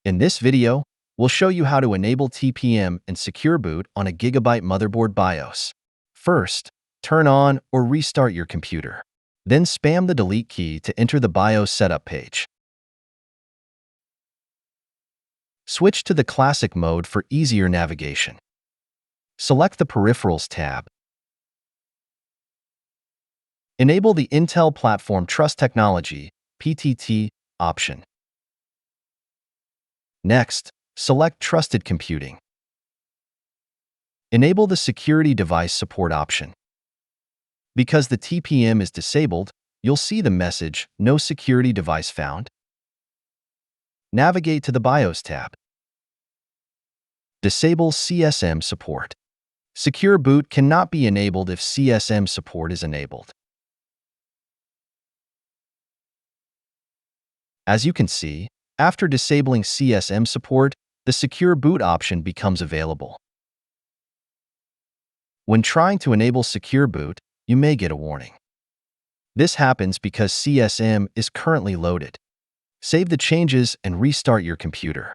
In this video, we'll show you how to enable TPM and secure boot on a Gigabyte motherboard BIOS. First, turn on or restart your computer. Then spam the delete key to enter the BIOS setup page. Switch to the classic mode for easier navigation. Select the Peripherals tab. Enable the Intel Platform Trust Technology (PTT) option. Next, select Trusted Computing. Enable the Security Device Support option. Because the TPM is disabled, you'll see the message, No Security Device Found. Navigate to the BIOS tab. Disable CSM support. Secure boot cannot be enabled if CSM support is enabled. As you can see, after disabling CSM support, the secure boot option becomes available. When trying to enable secure boot, you may get a warning. This happens because CSM is currently loaded. Save the changes and restart your computer.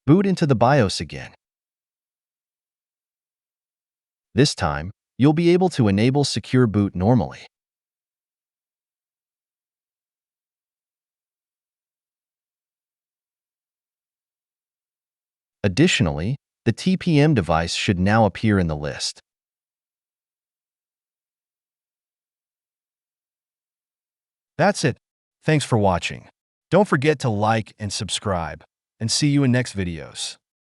Boot into the BIOS again. This time, you'll be able to enable secure boot normally. Additionally, the TPM device should now appear in the list. That's it. Thanks for watching. Don't forget to like and subscribe, and see you in next videos.